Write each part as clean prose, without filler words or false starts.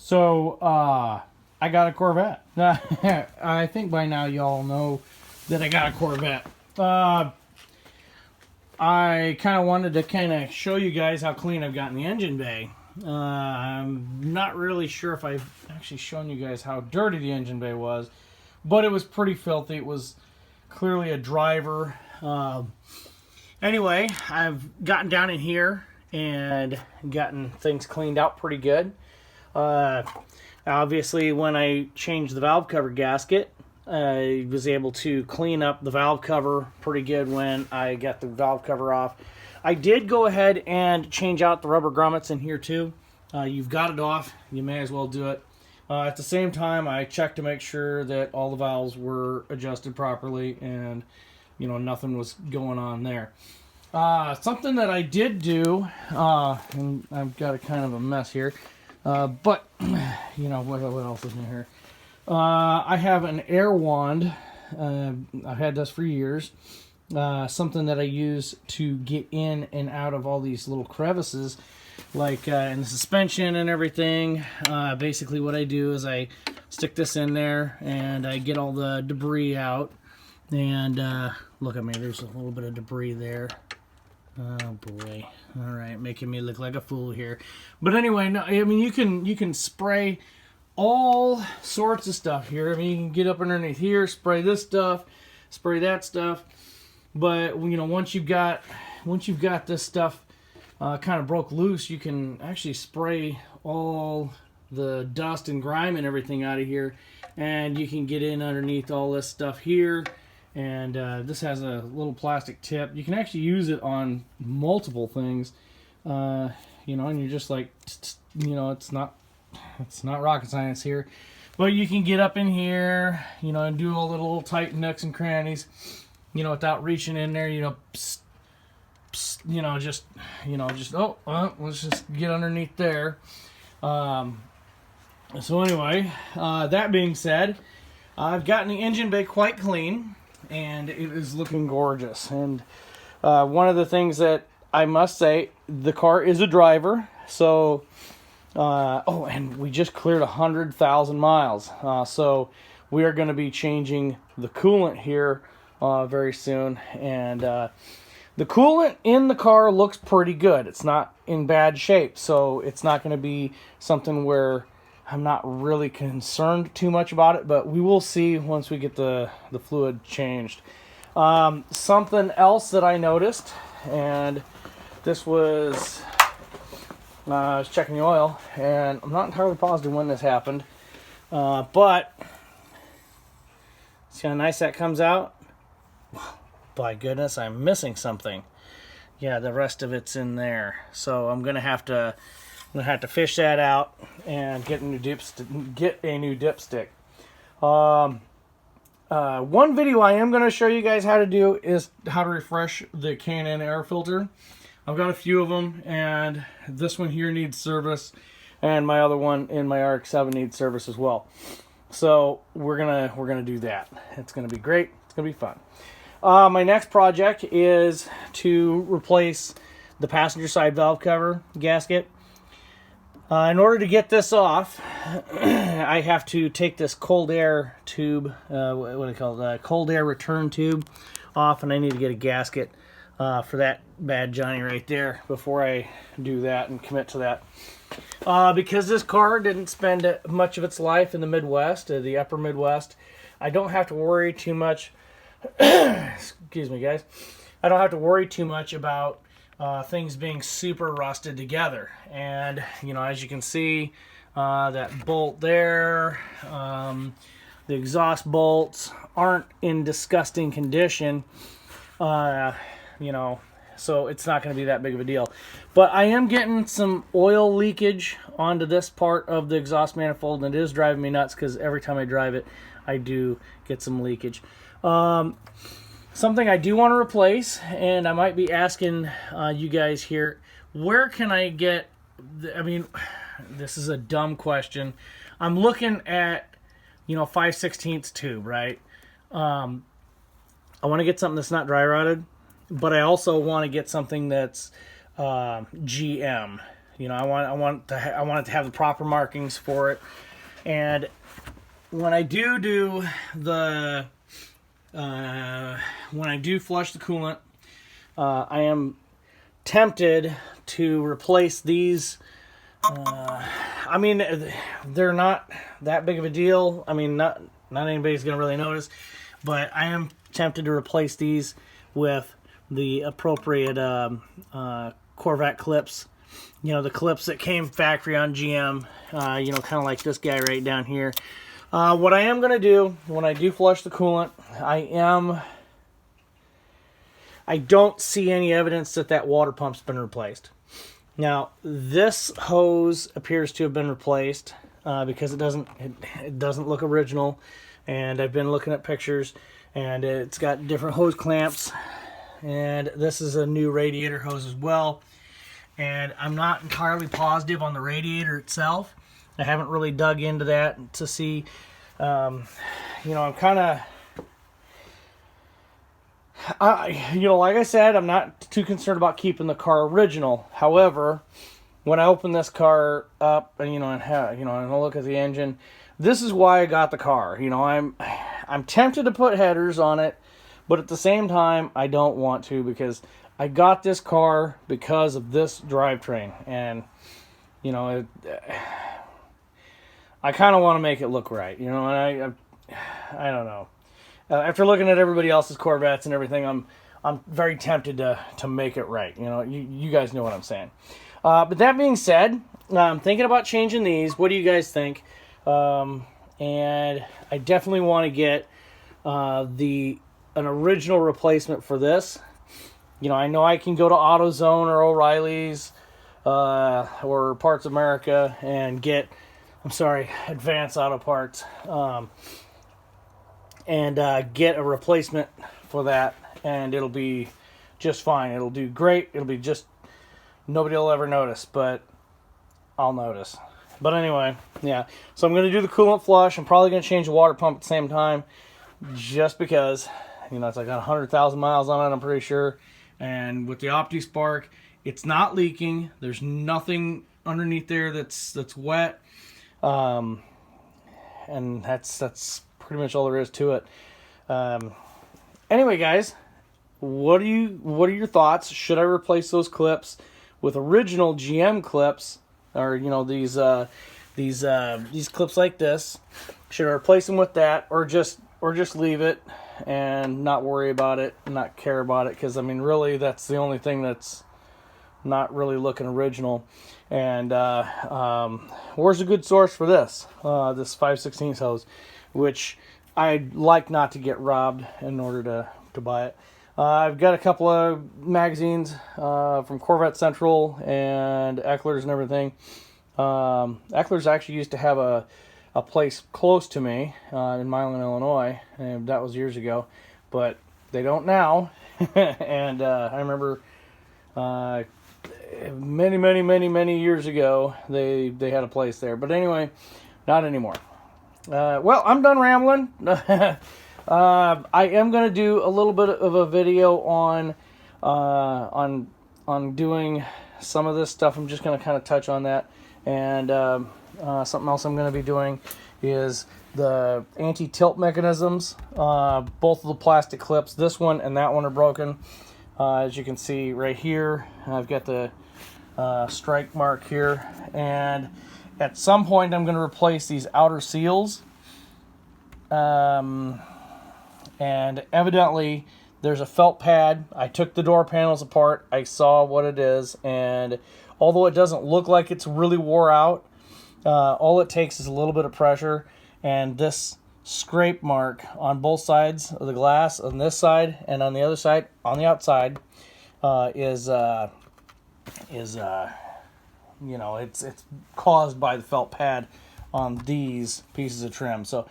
So, I got a Corvette. I think by now y'all know that I got a Corvette. I kind of wanted to show you guys how clean I've gotten the engine bay. I'm not really sure if I've actually shown you guys how dirty the engine bay was, but it was pretty filthy. It was clearly a driver. Anyway, I've gotten down in here and gotten things cleaned out pretty good. Obviously, when I changed the valve cover gasket, I was able to clean up the valve cover pretty good when I got the valve cover off. I did go ahead and change out the rubber grommets in here too. You've got it off, you may as well do it. At the same time, I checked to make sure that all the valves were adjusted properly and nothing was going on there. Something that I did do, and I've got a kind of a mess here, but what else is in here? I have an air wand. I've had this for years. Something that I use to get in and out of all these little crevices, like in the suspension and everything. Basically what I do is I stick this in there and I get all the debris out. And look at me, there's a little bit of debris there. Oh boy. All right, making me look like a fool here. But anyway, no, I mean, you can spray all sorts of stuff here. I mean, you can get up underneath here, spray this stuff, spray that stuff. But once you've got this stuff kind of broke loose, you can actually spray all the dust and grime and everything out of here, and you can get in underneath all this stuff here. And this has a little plastic tip. You can actually use it on multiple things, and you're just like, it's not rocket science here, but you can get up in here, and do all the little tight nooks and crannies, without reaching in there, let's just get underneath there. So anyway, that being said, I've gotten the engine bay quite clean, and it is looking gorgeous. And one of the things that I must say, the car is a driver, so and we just cleared 100,000 miles. So we are going to be changing the coolant here very soon. And the coolant in the car looks pretty good. It's not in bad shape. So it's not going to be something where I'm not really concerned too much about it. But we will see once we get the fluid changed. Something else that I noticed, and this was... I was checking the oil, and I'm not entirely positive when this happened, but see how nice that comes out? By goodness, I'm missing something. Yeah, the rest of it's in there, so I'm gonna have to fish that out and get a new dipstick. One video I am gonna show you guys how to do is how to refresh the K&N air filter. I've got a few of them, and this one here needs service, and my other one in my RX-7 needs service as well. So we're gonna do that. It's gonna be great. It's gonna be fun. My next project is to replace the passenger side valve cover gasket. In order to get this off, I have to take this cold air tube, what do you call it, cold air return tube off, and I need to get a gasket for that bad Johnny right there before I do that and commit to that. Because this car didn't spend much of its life in the Midwest, the upper Midwest, I don't have to worry too much. Excuse me, guys. I don't have to worry too much about things being super rusted together. And as you can see, that bolt there, the exhaust bolts aren't in disgusting condition. So it's not going to be that big of a deal. But I am getting some oil leakage onto this part of the exhaust manifold, and it is driving me nuts because every time I drive it, I do get some leakage. Something I do want to replace, and I might be asking you guys here, where can I get, this is a dumb question. I'm looking at, 5/16 tube, right? I want to get something that's not dry rotted, but I also want to get something that's GM. You know, I want it to have the proper markings for it. And when I do the when I do flush the coolant, I am tempted to replace these. I mean, they're not that big of a deal. I mean, not anybody's gonna really notice, but I am tempted to replace these with the appropriate Corvette clips. You know, the clips that came factory on GM. You know, kind of like this guy right down here. What I am gonna do when I do flush the coolant, I don't see any evidence that water pump's been replaced. Now, this hose appears to have been replaced because it doesn't look original, and I've been looking at pictures, and it's got different hose clamps, and this is a new radiator hose as well. And I'm not entirely positive on the radiator itself. I haven't really dug into that to see. You know, I'm kind of. You know, like I said, I'm not too concerned about keeping the car original. However, when I open this car up and and I look at the engine, this is why I got the car. You know, I'm tempted to put headers on it, but at the same time, I don't want to, because I got this car because of this drivetrain, and you know, I kind of want to make it look right. You know, and I don't know. After looking at everybody else's Corvettes and everything, I'm very tempted to make it right. You know, you guys know what I'm saying. But that being said, I'm thinking about changing these. What do you guys think? And I definitely want to get an original replacement for this. You know I can go to AutoZone or O'Reilly's or Parts America and get, Advance Auto Parts. And get a replacement for that, and it'll be just fine. It'll do great. It'll be just, nobody will ever notice, but I'll notice. But anyway, yeah. So I'm going to do the coolant flush. I'm probably going to change the water pump at the same time, just because, you know, it's like 100,000 miles on it, I'm pretty sure. And with the OptiSpark, it's not leaking. There's nothing underneath there that's wet. And that's pretty much all there is to it. Anyway, guys, what are your thoughts? Should I replace those clips with original GM clips, or you know, these clips like this? Should I replace them with that, or just leave it and not worry about it, not care about it? Because I mean, really, that's the only thing that's not really looking original. And where's a good source for this? This 5/16 hose, which I'd like not to get robbed in order to buy it. I've got a couple of magazines from Corvette Central and Eckler's and everything. Eckler's actually used to have a place close to me in Milan, Illinois, and that was years ago, but they don't now. And I remember many years ago they had a place there, but anyway, not anymore. Well, I'm done rambling. I am going to do a little bit of a video on doing some of this stuff. I'm just going to kind of touch on that. And something else I'm going to be doing is the anti-tilt mechanisms. Both of the plastic clips, this one and that one, are broken. As you can see right here, I've got the strike mark here. And at some point, I'm going to replace these outer seals. And evidently, there's a felt pad. I took the door panels apart. I saw what it is. And although it doesn't look like it's really wore out, all it takes is a little bit of pressure. And this scrape mark on both sides of the glass, on this side and on the other side, on the outside, is you know, it's caused by the felt pad on these pieces of trim. So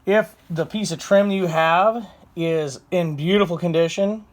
if the piece of trim you have is in beautiful condition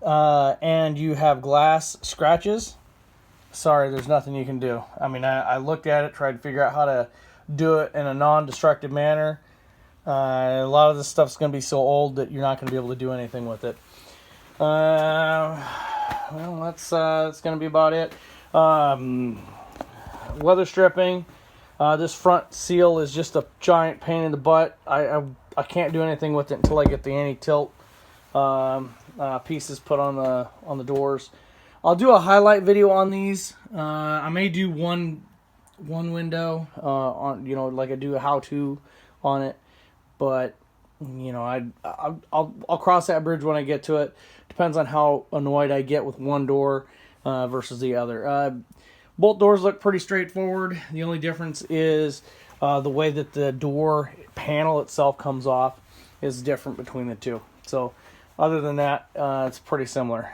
and you have glass scratches, sorry, there's nothing you can do. I mean, I looked at it, tried to figure out how to do it in a non-destructive manner. A lot of this stuff's going to be so old that you're not going to be able to do anything with it. Well, that's going to be about it. weather stripping. This front seal is just a giant pain in the butt. I can't do anything with it until I get the anti-tilt pieces put on the doors. I'll do a highlight video on these. I may do one window on, you know, like I do a how-to on it, but you know, I'll cross that bridge when I get to it. Depends on how annoyed I get with one door versus the other. Both doors look pretty straightforward. The only difference is the way that the door panel itself comes off is different between the two. So other than that, it's pretty similar.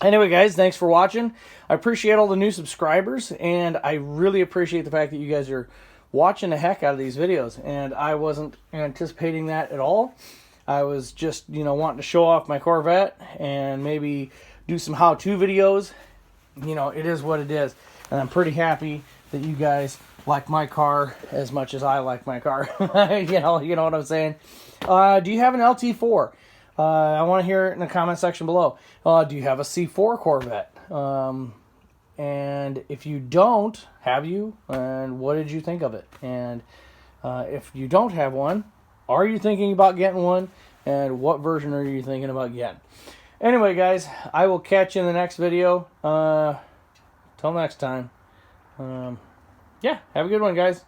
Anyway, guys, thanks for watching. I appreciate all the new subscribers, and I really appreciate the fact that you guys are watching the heck out of these videos. And I wasn't anticipating that at all. I was just, you know, wanting to show off my Corvette and maybe do some how-to videos. You know, it is what it is, and I'm pretty happy that you guys like my car as much as I like my car. you know what I'm saying. Do you have an LT4? I want to hear it in the comment section below. Do you have a C4 Corvette? And if you don't, have you? And what did you think of it? And if you don't have one, are you thinking about getting one? And what version are you thinking about getting? Anyway, guys, I will catch you in the next video. Till next time. Yeah, have a good one, guys.